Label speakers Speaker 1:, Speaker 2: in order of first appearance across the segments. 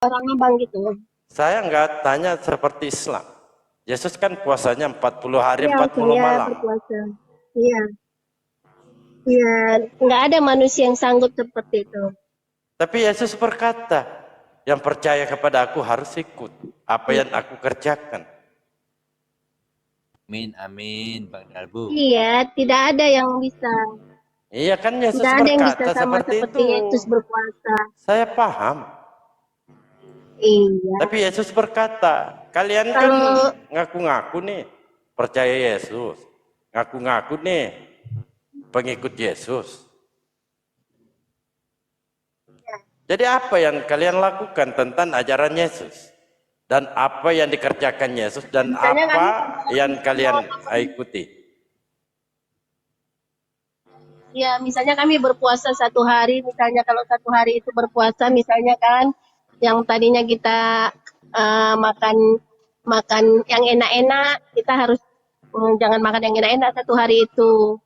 Speaker 1: orang abang gitu.
Speaker 2: Saya nggak tanya seperti Islam. Yesus kan puasanya 40 hari,
Speaker 1: Iya,
Speaker 2: 40
Speaker 1: saya
Speaker 2: malam.
Speaker 1: berpuasa. Iya, iya, nggak ada manusia yang sanggup seperti itu.
Speaker 2: Tapi Yesus berkata, yang percaya kepada aku harus ikut apa yang aku kerjakan.
Speaker 3: Amin, amin, Bang Dalbo.
Speaker 1: Iya, tidak ada yang bisa.
Speaker 2: Iya kan Yesus
Speaker 1: Tidak ada yang bisa
Speaker 2: berkata
Speaker 1: sama
Speaker 2: seperti
Speaker 1: seperti
Speaker 2: itu.
Speaker 1: Yesus berpuasa.
Speaker 2: Saya paham.
Speaker 1: Iya.
Speaker 2: Tapi Yesus berkata, kalian kan ngaku-ngaku nih percaya Yesus, ngaku-ngaku nih pengikut Yesus. Jadi apa yang kalian lakukan tentang ajaran Yesus? Dan apa yang dikerjakan Yesus dan
Speaker 1: Misalnya
Speaker 2: apa yang kalian ikuti?
Speaker 1: Ya, misalnya kami berpuasa satu hari, misalnya kalau satu hari itu berpuasa, misalnya kan, yang tadinya kita makan yang enak-enak, kita harus jangan makan yang enak-enak satu hari itu.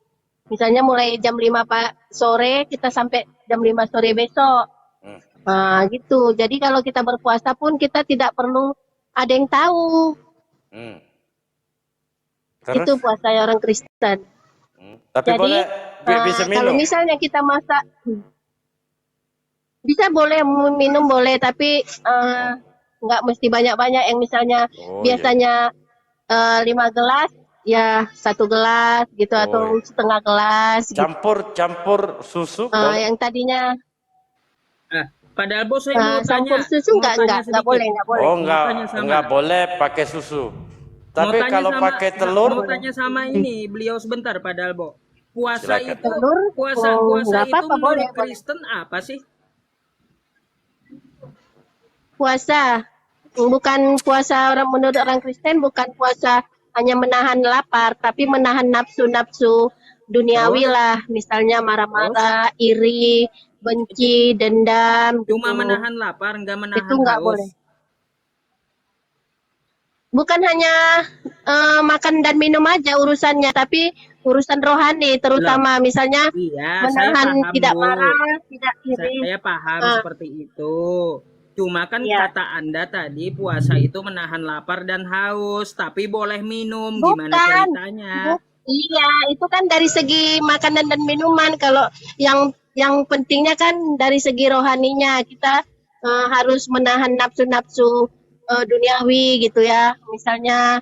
Speaker 1: Misalnya mulai jam 5 sore, kita sampai jam 5 sore besok. Nah, gitu. Jadi kalau kita berpuasa pun kita tidak perlu ada yang tahu.
Speaker 2: Terus?
Speaker 1: Itu puasa orang Kristen.
Speaker 2: Tapi
Speaker 1: jadi,
Speaker 2: boleh bisa minum.
Speaker 1: Kalau misalnya kita masak, bisa boleh minum boleh, tapi nggak mesti banyak-banyak. Yang misalnya biasanya 5 gelas, ya 1 gelas gitu, atau setengah gelas.
Speaker 2: Campur susu.
Speaker 1: Yang tadinya.
Speaker 4: Pak Dalbo, saya mau
Speaker 1: campur
Speaker 4: tanya.
Speaker 1: susu nggak boleh.
Speaker 2: Oh, nggak boleh pakai susu. Tapi kalau pakai telur.
Speaker 4: Mau tanya sama ini beliau sebentar, Pak Dalbo. Puasa
Speaker 2: Silakan.
Speaker 4: itu, puasa itu menurut Kristen apa sih?
Speaker 1: Puasa, bukan puasa menurut orang Kristen, bukan puasa hanya menahan lapar, tapi menahan nafsu-nafsu duniawi lah, misalnya marah-marah, iri, benci, dendam.
Speaker 4: Cuma
Speaker 1: gitu.
Speaker 4: menahan lapar, nggak menahan
Speaker 1: itu nggak
Speaker 4: haus.
Speaker 1: boleh. Bukan hanya makan dan minum aja urusannya, tapi urusan rohani, terutama misalnya menahan tidak marah, tidak iri.
Speaker 4: Saya paham seperti itu. Cuma kan kata Anda tadi puasa itu menahan lapar dan haus, tapi boleh minum. Gimana ceritanya?
Speaker 1: Iya, itu kan dari segi makanan dan minuman. Kalau yang pentingnya kan dari segi rohaninya, kita harus menahan nafsu-nafsu duniawi gitu ya. Misalnya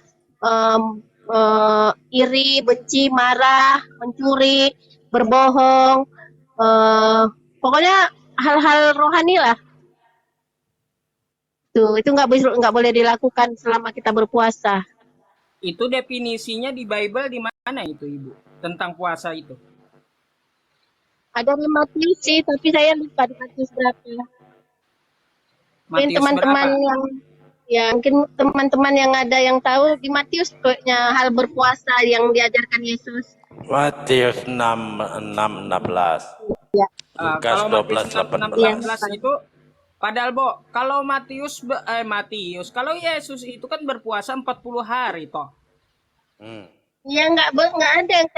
Speaker 1: iri, benci, marah, mencuri, berbohong, pokoknya hal-hal rohani lah. Itu nggak boleh dilakukan selama kita berpuasa.
Speaker 4: Itu definisinya di Bible di mana itu, Ibu? Tentang puasa itu?
Speaker 1: Ada di Matius sih, tapi saya lupa di Matius berapa. Mungkin teman-teman mungkin teman-teman yang ada yang tahu di Matius kayaknya hal berpuasa yang diajarkan Yesus.
Speaker 2: Matius 6:16.
Speaker 1: Ya.
Speaker 2: Lukas 12:18.
Speaker 4: Itu padahal kalau Matius, kalau Yesus itu kan berpuasa 40 hari toh.
Speaker 1: Ya nggak ada yang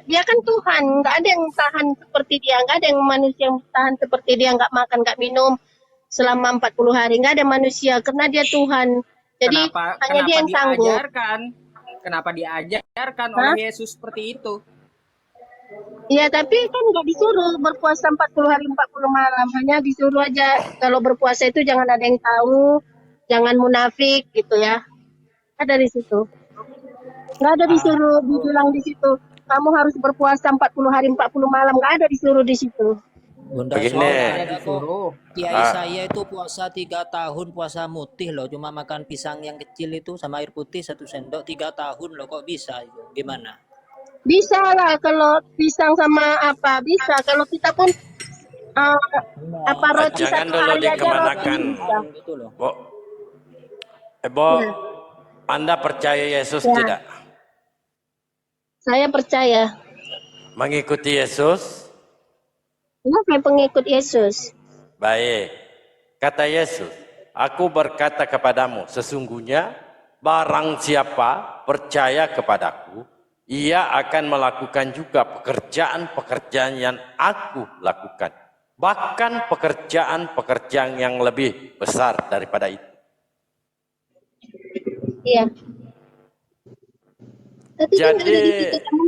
Speaker 1: dia kan Tuhan, nggak ada yang tahan seperti dia, nggak ada yang manusia yang tahan seperti dia, nggak makan nggak minum selama 40 hari, nggak ada manusia karena dia Tuhan. Jadi hanya dia yang sanggup.
Speaker 4: Kenapa diajarkan oleh Yesus seperti itu?
Speaker 1: Ya tapi kan nggak disuruh berpuasa 40 hari 40 malam, hanya disuruh aja kalau berpuasa itu jangan ada yang tahu, jangan munafik gitu ya. Ada di situ. Nggak ada disuruh dibilang di situ kamu harus berpuasa 40 hari 40 malam, nggak ada disuruh di situ.
Speaker 3: Bunda, Kiai saya itu puasa 3 tahun puasa mutih loh, cuma makan pisang yang kecil itu sama air putih 1 sendok 3 tahun loh, kok bisa itu? Gimana?
Speaker 1: Bisa lah kalau pisang sama apa, bisa. Kalau kita pun roti
Speaker 2: jangan
Speaker 1: satu
Speaker 2: dulu
Speaker 1: hari aja
Speaker 2: dikemanakan.
Speaker 1: gitu loh.
Speaker 2: Anda percaya Yesus tidak?
Speaker 1: Saya percaya.
Speaker 2: Mengikuti Yesus?
Speaker 1: Saya pengikut Yesus.
Speaker 2: Baik. Kata Yesus, aku berkata kepadamu, sesungguhnya barang siapa percaya kepadaku, ia akan melakukan juga pekerjaan-pekerjaan yang aku lakukan. bahkan pekerjaan-pekerjaan yang lebih besar daripada itu.
Speaker 1: Iya. Tapi kan
Speaker 2: Jadi
Speaker 1: ada di situ kamu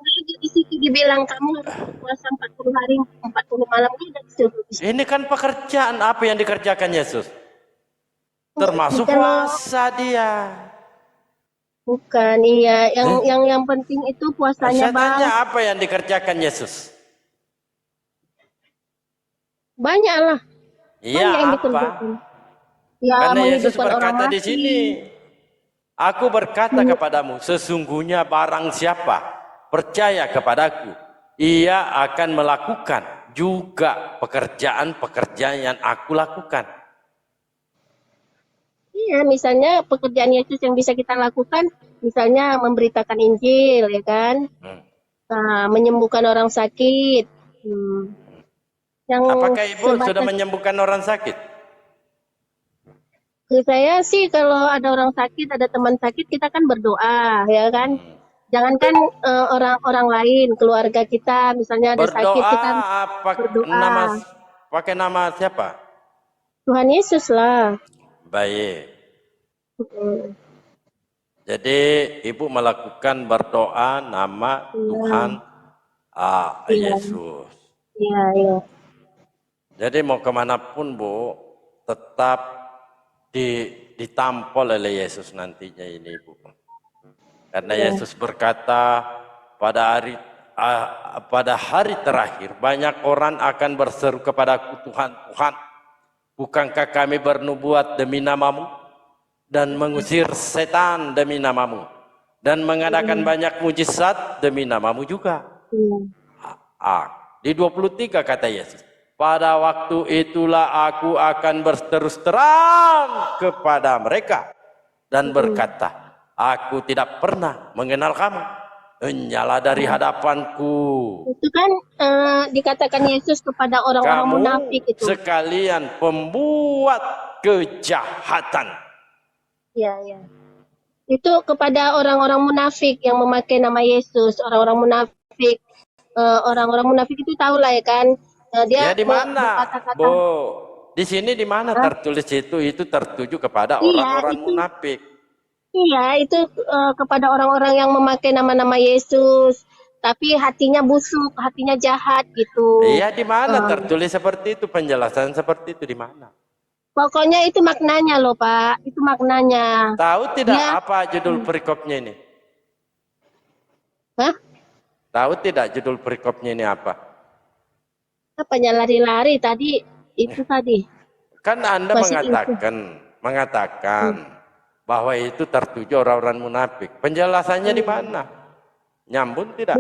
Speaker 1: ada di situ dibilang kamu harus berpuasa 40 hari 40 malam itu ada disuruh di situ.
Speaker 2: ini kan pekerjaan apa yang dikerjakan Yesus? Termasuk
Speaker 1: Kalau
Speaker 2: puasa dia.
Speaker 1: bukan, iya, yang penting itu puasanya
Speaker 2: Saya tanya
Speaker 1: Bang.
Speaker 2: apa yang dikerjakan Yesus?
Speaker 1: Banyak lah,
Speaker 2: Iya,
Speaker 1: banyak yang
Speaker 2: apa?
Speaker 1: dikerjakan. Ya,
Speaker 2: Karena Yesus
Speaker 1: menghidupkan orang
Speaker 2: berkata di
Speaker 1: mati.
Speaker 2: sini, aku berkata kepadamu, sesungguhnya barang siapa percaya kepadaku, ia akan melakukan juga pekerjaan-pekerjaan yang aku lakukan.
Speaker 1: Iya, misalnya pekerjaan Yesus yang bisa kita lakukan, misalnya memberitakan Injil, ya kan?
Speaker 2: Hmm.
Speaker 1: Nah, menyembuhkan orang sakit. Yang
Speaker 2: Apakah Ibu sudah
Speaker 1: sebatas
Speaker 2: menyembuhkan orang sakit?
Speaker 1: saya sih kalau ada orang sakit, ada teman sakit, kita kan berdoa, ya kan? Jangankan orang-orang lain, keluarga kita, misalnya ada sakit,
Speaker 2: Berdoa
Speaker 1: kita
Speaker 2: apa
Speaker 1: berdoa.
Speaker 2: pakai nama siapa?
Speaker 1: Tuhan Yesus lah.
Speaker 2: Baik.
Speaker 1: Mm.
Speaker 2: Jadi Ibu melakukan berdoa nama Tuhan
Speaker 1: Iya,
Speaker 2: Yesus.
Speaker 1: iya, iya.
Speaker 2: Jadi mau kemanapun Bu, tetap ditampol oleh Yesus nantinya ini Bu. Karena
Speaker 1: Iya.
Speaker 2: Yesus berkata pada hari terakhir banyak orang akan berseru kepadaku, Tuhan, Tuhan, bukankah kami bernubuat demi namamu dan mengusir setan demi namamu dan mengadakan banyak mujizat demi namamu juga. Di 23 kata Yesus, pada waktu itulah aku akan berterus terang kepada mereka dan berkata, aku tidak pernah mengenal kamu, nyala dari hadapanku.
Speaker 1: Itu kan dikatakan Yesus kepada orang-orang
Speaker 2: Kamu
Speaker 1: munafik itu.
Speaker 2: sekalian pembuat kejahatan.
Speaker 1: Iya, iya. Itu kepada orang-orang munafik yang memakai nama Yesus, orang-orang munafik. Orang-orang munafik itu tahu lah ya kan. Dia
Speaker 2: Ya di mana,
Speaker 1: berkata-kata.
Speaker 2: Bu? Di sini di mana tertulis itu tertuju kepada orang-orang
Speaker 1: Itu,
Speaker 2: munafik.
Speaker 1: iya, itu kepada orang-orang yang memakai nama-nama Yesus, tapi hatinya busuk, hatinya jahat gitu.
Speaker 2: Iya di mana tertulis seperti itu, penjelasan seperti itu di mana?
Speaker 1: Pokoknya itu maknanya loh Pak, itu maknanya.
Speaker 2: Tahu tidak
Speaker 1: Dia,
Speaker 2: apa judul perikopnya ini?
Speaker 1: hah?
Speaker 2: Tahu tidak judul perikopnya ini apa?
Speaker 1: Apanya lari-lari tadi? Itu tadi.
Speaker 2: Kan Anda
Speaker 1: Masih itu.
Speaker 2: mengatakan bahwa itu tertuju orang-orang munafik. Penjelasannya di mana? Nyambung tidak?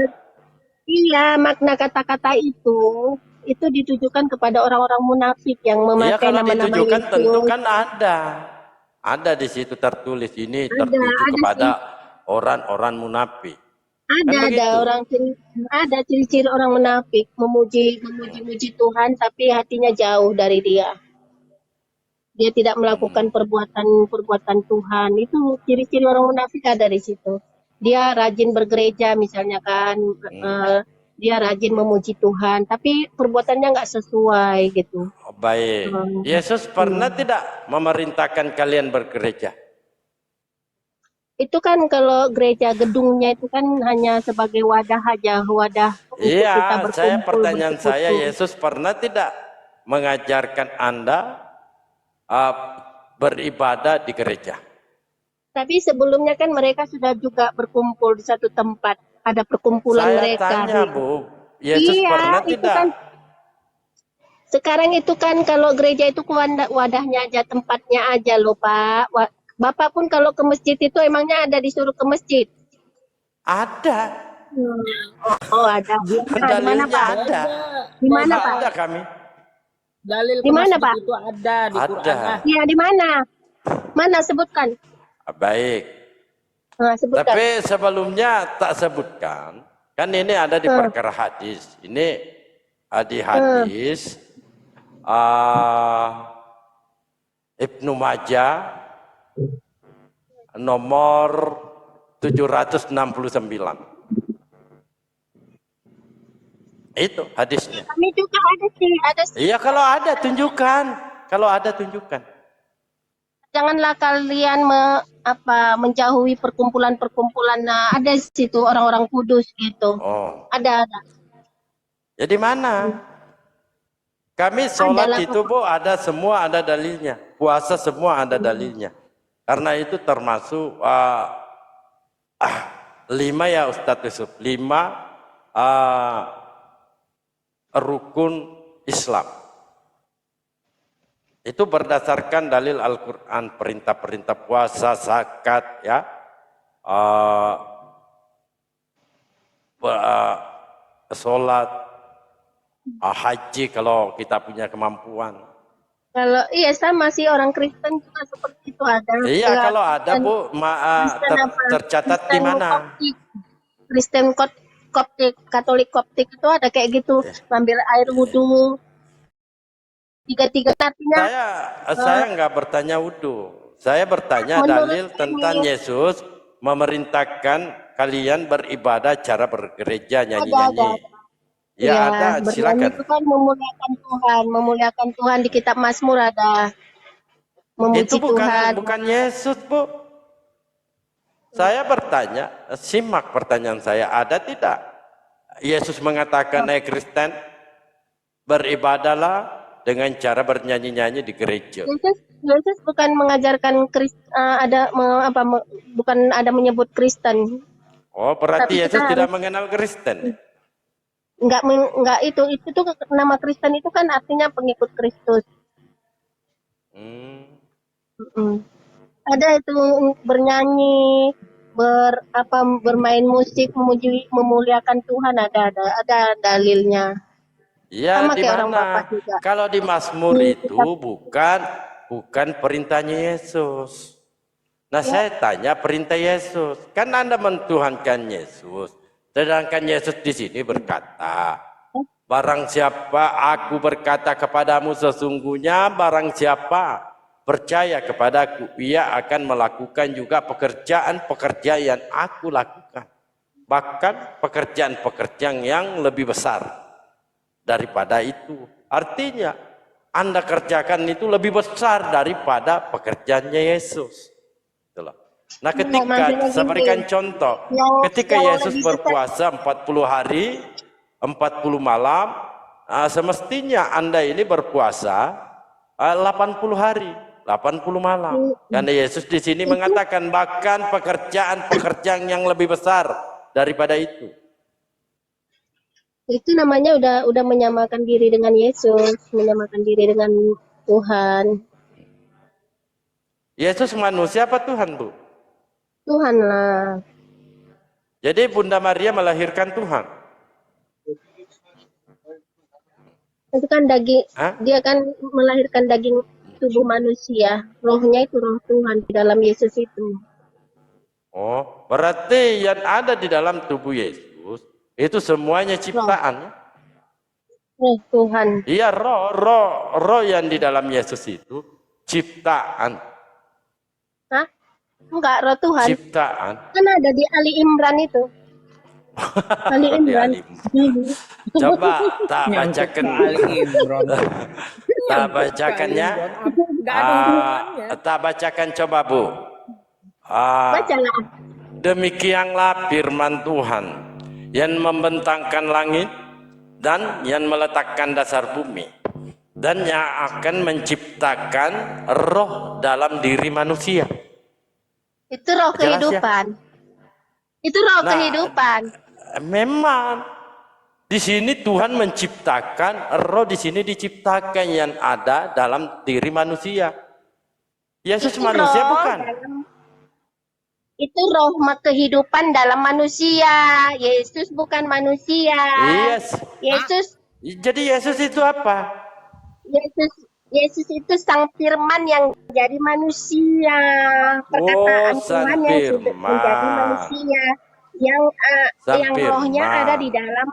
Speaker 1: Iya, makna kata-kata itu ditujukan kepada orang-orang munafik yang
Speaker 2: Iya,
Speaker 1: memakai
Speaker 2: kalau
Speaker 1: nama-nama
Speaker 2: ditujukan
Speaker 1: Yesus.
Speaker 2: tentu kan ada. Ada di situ tertulis ini tertuju
Speaker 1: ada
Speaker 2: kepada orang-orang munafik.
Speaker 1: Ada ciri-ciri orang munafik memuji Tuhan tapi hatinya jauh dari Dia. Dia tidak melakukan perbuatan Tuhan. Itu ciri-ciri orang munafik ada di situ. Dia rajin bergereja misalnya kan, dia rajin memuji Tuhan, tapi perbuatannya nggak sesuai gitu.
Speaker 2: Baik. Yesus pernah tidak memerintahkan kalian bergereja?
Speaker 1: Itu kan kalau gereja gedungnya itu kan hanya sebagai wadah aja, wadah untuk kita
Speaker 2: Iya,
Speaker 1: berkumpul.
Speaker 2: pertanyaan saya, Yesus pernah tidak mengajarkan Anda beribadah di gereja?
Speaker 1: Tapi sebelumnya kan mereka sudah juga berkumpul di satu tempat, ada perkumpulan
Speaker 2: Saya
Speaker 1: mereka.
Speaker 2: tanya, Bu, Yesus
Speaker 1: Iya,
Speaker 2: pernah
Speaker 1: itu
Speaker 2: tidak?
Speaker 1: kan sekarang itu kan kalau gereja itu wadahnya aja, tempatnya aja loh Pak. Bapak pun kalau ke masjid itu emangnya ada disuruh ke masjid?
Speaker 2: Ada.
Speaker 1: Oh ada. Di mana
Speaker 2: Dalilnya
Speaker 1: Pak?
Speaker 2: ada.
Speaker 1: Di mana Pak?
Speaker 2: Ada kami.
Speaker 4: Dalil
Speaker 1: Di mana,
Speaker 4: masjid
Speaker 1: Pak?
Speaker 4: itu ada di
Speaker 2: Ada.
Speaker 4: Quran.
Speaker 1: Iya di mana? Mana sebutkan?
Speaker 2: Baik.
Speaker 1: Nah, sebutkan.
Speaker 2: Tapi sebelumnya tak sebutkan. Kan ini ada di perkara hadis. Ini di hadis Ibnu Majah nomor 769. Itu hadisnya.
Speaker 1: Kami juga ada sih, ada sih.
Speaker 2: Iya, kalau ada tunjukkan. Kalau ada tunjukkan.
Speaker 1: Janganlah kalian menjauhi perkumpulan-perkumpulan. Nah, ada di situ orang-orang kudus gitu.
Speaker 2: Oh,
Speaker 1: Ada.
Speaker 2: jadi mana? Kami sholat
Speaker 1: Adalah
Speaker 2: itu Bu, ada semua ada dalilnya. Puasa semua ada dalilnya. Karena itu termasuk 5 ya Ustadz Yusuf. 5 rukun Islam. Itu berdasarkan dalil Al-Quran, perintah-perintah puasa, zakat, ya, sholat, haji kalau kita punya kemampuan.
Speaker 1: Kalau iya sama sih orang Kristen juga seperti itu ada.
Speaker 2: Iya,
Speaker 1: Ya,
Speaker 2: kalau ada
Speaker 1: Kristen-
Speaker 2: Bu,
Speaker 1: Kristen apa?
Speaker 2: tercatat di
Speaker 1: Kristen
Speaker 2: mana?
Speaker 1: Koptik. Kristen Koptik, Katolik Koptik itu ada kayak gitu, ngambil air wudhu tiga artinya.
Speaker 2: Saya nggak bertanya wudhu. Saya bertanya
Speaker 1: Menurut
Speaker 2: dalil tentang
Speaker 1: ini-
Speaker 2: Yesus memerintahkan kalian beribadah cara bergereja nyanyi-nyanyi. Ya, ada,
Speaker 1: bernyanyi
Speaker 2: silakan.
Speaker 1: itu kan memuliakan Tuhan di kitab Mazmur ada memuji
Speaker 2: Itu
Speaker 1: Tuhan.
Speaker 2: bukan Yesus, Bu. Saya bertanya, simak pertanyaan saya, ada tidak Yesus mengatakan, Kristen, beribadahlah dengan cara bernyanyi-nyanyi di gereja.
Speaker 1: Yesus bukan mengajarkan bukan ada menyebut Kristen.
Speaker 2: Oh, berarti
Speaker 1: Tapi
Speaker 2: Yesus
Speaker 1: kita
Speaker 2: tidak mengenal Kristen.
Speaker 1: Enggak itu tuh nama Kristen itu kan artinya pengikut Kristus. Mm-mm. Ada itu bernyanyi, bermain musik, memuliakan Tuhan, ada dalilnya.
Speaker 2: Ya,
Speaker 1: Sama
Speaker 2: di
Speaker 1: kayak orang
Speaker 2: mana?
Speaker 1: Bapak juga.
Speaker 2: Kalau di Mazmur itu bukan perintahnya Yesus. Nah, saya tanya perintah Yesus. Kan Anda mentuhankan Yesus. Sedangkan Yesus di sini berkata, barang siapa aku berkata kepadamu sesungguhnya, barang siapa percaya kepadaku, ia akan melakukan juga pekerjaan-pekerjaan yang aku lakukan. Bahkan pekerjaan-pekerjaan yang lebih besar daripada itu. Artinya, Anda kerjakan itu lebih besar daripada pekerjaannya Yesus. Itulah. Nah, ketika saya berikan contoh, ketika Yesus berpuasa 40 hari, 40 malam, semestinya Anda ini berpuasa 80 hari, 80 malam. Karena Yesus di sini mengatakan bahkan pekerjaan-pekerjaan yang lebih besar daripada itu.
Speaker 1: Itu namanya udah menyamakan diri dengan Yesus, menyamakan diri dengan Tuhan.
Speaker 2: Yesus manusia apa Tuhan, Bu?
Speaker 1: Tuhan lah.
Speaker 2: Jadi Bunda Maria melahirkan Tuhan.
Speaker 1: Itu kan daging,
Speaker 2: Hah?
Speaker 1: dia kan melahirkan daging tubuh manusia. Rohnya itu roh Tuhan di dalam Yesus itu.
Speaker 2: Oh, berarti yang ada di dalam tubuh Yesus itu semuanya ciptaan.
Speaker 1: Roh Tuhan.
Speaker 2: Iya, roh yang di dalam Yesus itu ciptaan.
Speaker 1: Hah? Enggak, roh Tuhan.
Speaker 2: Ciptaan.
Speaker 1: Kan ada di Ali Imran itu. Ali
Speaker 2: Di
Speaker 1: Imran.
Speaker 2: Ali. Coba tak bacakan. Tak bacakannya. Tak bacakan coba, Bu.
Speaker 1: Bacalah.
Speaker 2: Demikianlah firman Tuhan yang membentangkan langit dan yang meletakkan dasar bumi dan yang akan menciptakan roh dalam diri manusia.
Speaker 1: Itu roh
Speaker 2: Jelas ya?
Speaker 1: kehidupan. Itu roh
Speaker 2: Nah,
Speaker 1: kehidupan.
Speaker 2: Memang di sini Tuhan menciptakan roh, di sini diciptakan yang ada dalam diri manusia. Yesus
Speaker 1: Itu
Speaker 2: manusia
Speaker 1: roh
Speaker 2: bukan?
Speaker 1: Itu roh kehidupan dalam manusia. Yesus bukan manusia.
Speaker 2: Yes.
Speaker 1: Yesus
Speaker 2: Jadi Yesus itu apa?
Speaker 1: Yesus itu sang firman yang jadi manusia. Perkataan
Speaker 2: sang
Speaker 1: Tuhan yang sudah
Speaker 2: firman.
Speaker 1: menjadi manusia.
Speaker 2: Sang
Speaker 1: Yang rohnya
Speaker 2: firman.
Speaker 1: ada di dalam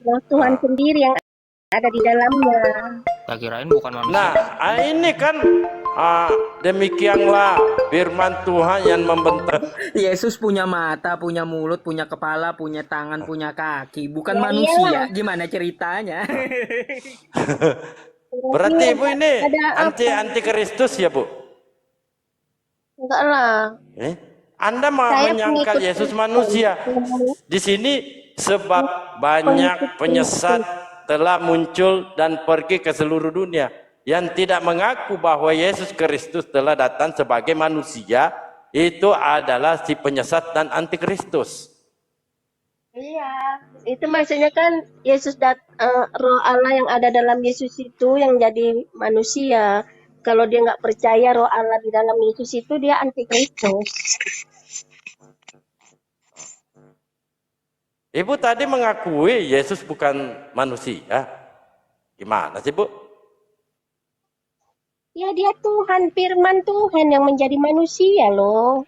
Speaker 1: roh Tuhan sendiri yang ada di dalamnya.
Speaker 3: Tak kirain bukan manusia.
Speaker 2: Nah, ini kan Demikianlah firman Tuhan yang membentuk.
Speaker 4: Yesus punya mata, punya mulut, punya kepala, punya tangan, punya kaki. Bukan
Speaker 1: Ya
Speaker 4: manusia.
Speaker 1: iyalah.
Speaker 4: Gimana ceritanya?
Speaker 2: Berarti
Speaker 1: Berarti
Speaker 2: Ibu ini
Speaker 1: ada apa?
Speaker 2: anti Kristus ya Bu?
Speaker 1: Enggak lah.
Speaker 2: Anda
Speaker 1: Saya
Speaker 2: menyangkal
Speaker 1: pengikut
Speaker 2: Yesus
Speaker 1: Kristen.
Speaker 2: manusia. Di sini sebab banyak penyesat telah muncul dan pergi ke seluruh dunia yang tidak mengaku bahwa Yesus Kristus telah datang sebagai manusia, itu adalah si penyesat dan antikristus.
Speaker 1: Iya, itu maksudnya kan Roh Allah yang ada dalam Yesus itu yang jadi manusia. Kalau dia nggak percaya Roh Allah di dalam Yesus itu dia antikristus.
Speaker 2: Ibu tadi mengakui Yesus bukan manusia. Gimana sih Bu?
Speaker 1: Ya dia Tuhan, firman Tuhan yang menjadi manusia loh.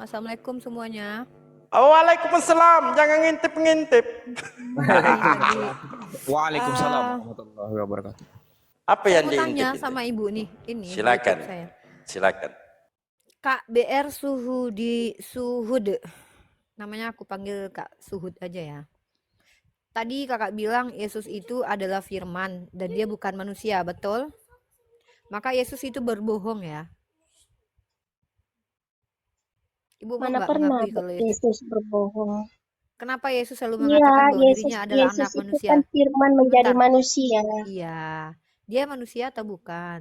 Speaker 5: Assalamualaikum semuanya.
Speaker 2: Waalaikumsalam, jangan ngintip-ngintip.
Speaker 6: Waalaikumsalam warahmatullahi wabarakatuh.
Speaker 2: Apa
Speaker 5: Saya
Speaker 2: yang
Speaker 5: mau tanya
Speaker 2: diintip-intip?
Speaker 5: sama ibu nih, ini
Speaker 2: Silakan.
Speaker 5: YouTube saya.
Speaker 2: Silakan.
Speaker 5: Kak BR Suhud, namanya aku panggil Kak Suhud aja ya. Tadi kakak bilang Yesus itu adalah firman dan dia bukan manusia, betul? Maka Yesus itu berbohong ya. Ibu mau
Speaker 1: Mana
Speaker 5: nggak
Speaker 1: pernah
Speaker 5: mengakui kalau Yesus?
Speaker 1: Yesus berbohong?
Speaker 5: Kenapa Yesus selalu
Speaker 1: Iya,
Speaker 5: mengatakan bahwa
Speaker 1: Yesus
Speaker 5: dirinya adalah anak
Speaker 1: Yesus itu
Speaker 5: manusia?
Speaker 1: kan firman menjadi
Speaker 5: Sebentar.
Speaker 1: manusia.
Speaker 5: Iya, dia manusia atau bukan?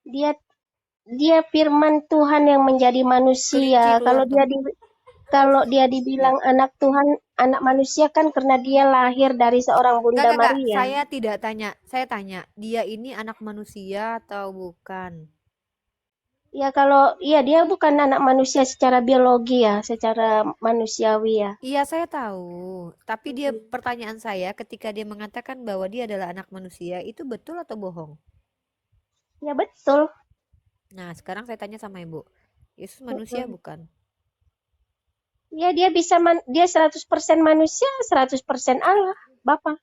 Speaker 1: Dia dia firman Tuhan yang menjadi manusia.
Speaker 5: Kelinci
Speaker 1: Kalau dia dibilang anak Tuhan, anak manusia kan karena dia lahir dari seorang Bunda
Speaker 5: Enggak.
Speaker 1: Maria.
Speaker 5: Saya tidak tanya. Saya tanya, dia ini anak manusia atau bukan?
Speaker 1: Ya dia bukan anak manusia secara biologi ya, secara manusiawi ya.
Speaker 5: Iya, saya tahu. Tapi pertanyaan saya ketika dia mengatakan bahwa dia adalah anak manusia, itu betul atau bohong?
Speaker 1: Ya betul.
Speaker 5: Nah, sekarang saya tanya sama Ibu. Yesus manusia bukan?
Speaker 1: Ya dia 100% manusia, 100% Allah, Bapa.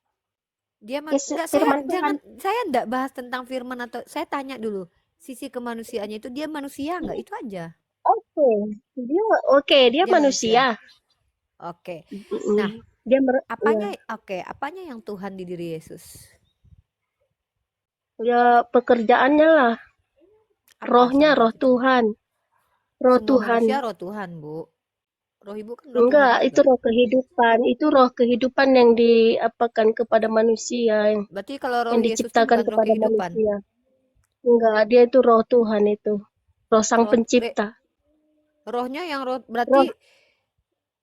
Speaker 5: Dia
Speaker 1: Yesus,
Speaker 5: enggak,
Speaker 1: firman Tuhan.
Speaker 5: saya enggak bahas tentang firman atau saya tanya dulu. Sisi kemanusiaannya itu dia manusia enggak? Itu aja.
Speaker 1: Dia manusia.
Speaker 5: Oke.
Speaker 1: Mm-mm.
Speaker 5: Nah,
Speaker 1: Apanya?
Speaker 5: apanya yang Tuhan di diri Yesus?
Speaker 1: Ya pekerjaannya lah. Rohnya, roh Tuhan. Roh
Speaker 5: Semua
Speaker 1: Tuhan.
Speaker 5: manusia roh Tuhan, Bu. Roh Ibu kan roh
Speaker 1: Enggak,
Speaker 5: Tuhan
Speaker 1: itu roh kehidupan. Itu roh kehidupan yang diapakan kepada manusia,
Speaker 5: Berarti kalau roh
Speaker 1: yang
Speaker 5: Yesus itu
Speaker 1: diciptakan
Speaker 5: bukan roh
Speaker 1: kepada
Speaker 5: kehidupan.
Speaker 1: manusia. Enggak, dia itu roh Tuhan itu. Roh Sang
Speaker 5: Roh-
Speaker 1: Pencipta.
Speaker 5: Rohnya yang berarti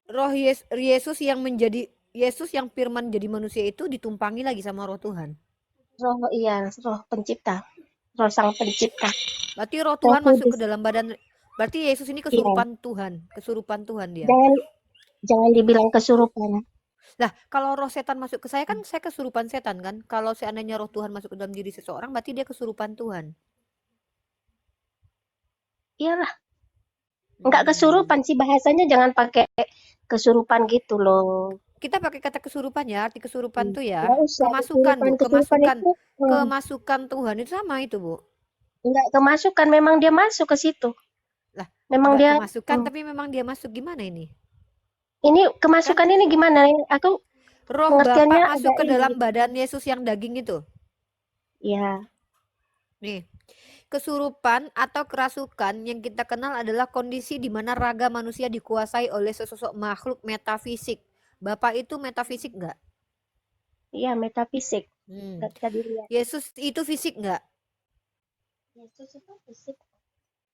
Speaker 5: roh Yesus yang menjadi Yesus yang firman jadi manusia itu ditumpangi lagi sama roh Tuhan.
Speaker 1: Roh Pencipta. Roh Sang Pencipta.
Speaker 5: Berarti roh Tuhan
Speaker 1: Roh
Speaker 5: masuk
Speaker 1: Kudus.
Speaker 5: ke dalam badan. Berarti Yesus ini kesurupan Tuhan, kesurupan Tuhan dia.
Speaker 1: Jangan dibilang kesurupan.
Speaker 5: Lah, kalau roh setan masuk ke saya kan saya kesurupan setan kan? Kalau seandainya roh Tuhan masuk ke dalam diri seseorang berarti dia kesurupan Tuhan.
Speaker 1: Iyalah. Enggak kesurupan sih bahasanya, jangan pakai kesurupan gitu loh.
Speaker 5: Kita pakai kata kesurupan ya, arti kesurupan tuh ya.
Speaker 1: Nggak usah,
Speaker 5: Kemasukan, Bu,
Speaker 1: kesurupan itu,
Speaker 5: kemasukan Tuhan itu sama itu, Bu.
Speaker 1: enggak kemasukan, memang dia masuk ke situ.
Speaker 5: Lah,
Speaker 1: Memang
Speaker 5: enggak
Speaker 1: dia
Speaker 5: kemasukan tapi memang dia masuk gimana ini?
Speaker 1: ini kemasukan ini gimana? Aku
Speaker 5: Roh
Speaker 1: pengertiannya
Speaker 5: Bapa masuk
Speaker 1: agak
Speaker 5: ke dalam badan Yesus yang daging itu.
Speaker 1: ya.
Speaker 5: Nih, kesurupan atau kerasukan yang kita kenal adalah kondisi di mana raga manusia dikuasai oleh sesosok makhluk metafisik. Bapak itu metafisik enggak?
Speaker 1: Iya, metafisik. Enggak bisa dilihat.
Speaker 5: Yesus itu fisik enggak?
Speaker 1: Yesus itu fisik.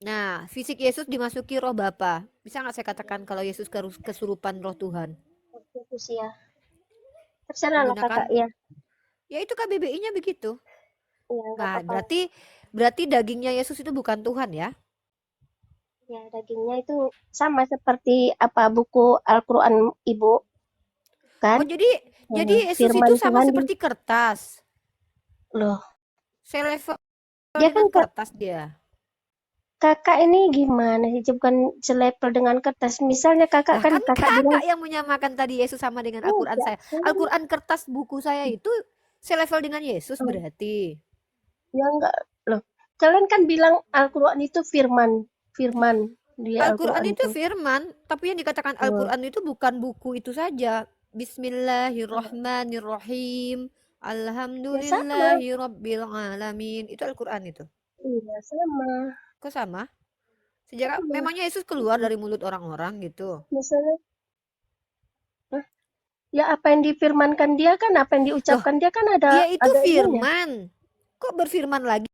Speaker 5: Nah, fisik Yesus dimasuki roh Bapa. Bisa nggak saya katakan kalau Yesus kesurupan roh Tuhan?
Speaker 1: Ya. Terserah lah kakak ya.
Speaker 5: Ya itu KBBI-nya begitu.
Speaker 1: Ya,
Speaker 5: nah, berarti dagingnya Yesus itu bukan Tuhan ya?
Speaker 1: Ya, dagingnya itu sama seperti apa buku Al-Qur'an Ibu. Kan?
Speaker 5: Oh, jadi Yesus itu sama Tuhan seperti kertas.
Speaker 1: Loh.
Speaker 5: Selevel
Speaker 1: Dia kan
Speaker 5: kertas dia.
Speaker 1: kakak ini gimana sih? Bukan selevel dengan kertas. Misalnya kakak
Speaker 5: Lah
Speaker 1: kan
Speaker 5: kan
Speaker 1: kakak bilang
Speaker 5: kakak yang menyamakan tadi Yesus sama dengan Al-Quran
Speaker 1: enggak.
Speaker 5: saya. Al-Quran kertas buku saya itu selevel dengan Yesus
Speaker 1: Hmm,
Speaker 5: berarti.
Speaker 1: ya enggak loh. Kalian kan bilang Al-Quran itu firman, firman di
Speaker 5: Al-Quran
Speaker 1: Al-Quran
Speaker 5: itu
Speaker 1: tuh.
Speaker 5: firman, tapi yang dikatakan
Speaker 1: Hmm,
Speaker 5: Al-Quran itu bukan buku itu saja. Bismillahirrahmanirrahim.
Speaker 1: ya sama.
Speaker 5: Alhamdulillahirabbil alamin. Itu Al-Quran itu.
Speaker 1: Iya, sama.
Speaker 5: Kok sama? Sejarah
Speaker 1: Sama.
Speaker 5: memangnya Yesus keluar dari mulut orang-orang gitu.
Speaker 1: Misalnya, hah? Ya apa yang difirmankan dia kan, apa yang
Speaker 5: Loh,
Speaker 1: diucapkan dia kan
Speaker 5: dia
Speaker 1: ada
Speaker 5: itu
Speaker 1: ininya.
Speaker 5: firman. Kok berfirman lagi?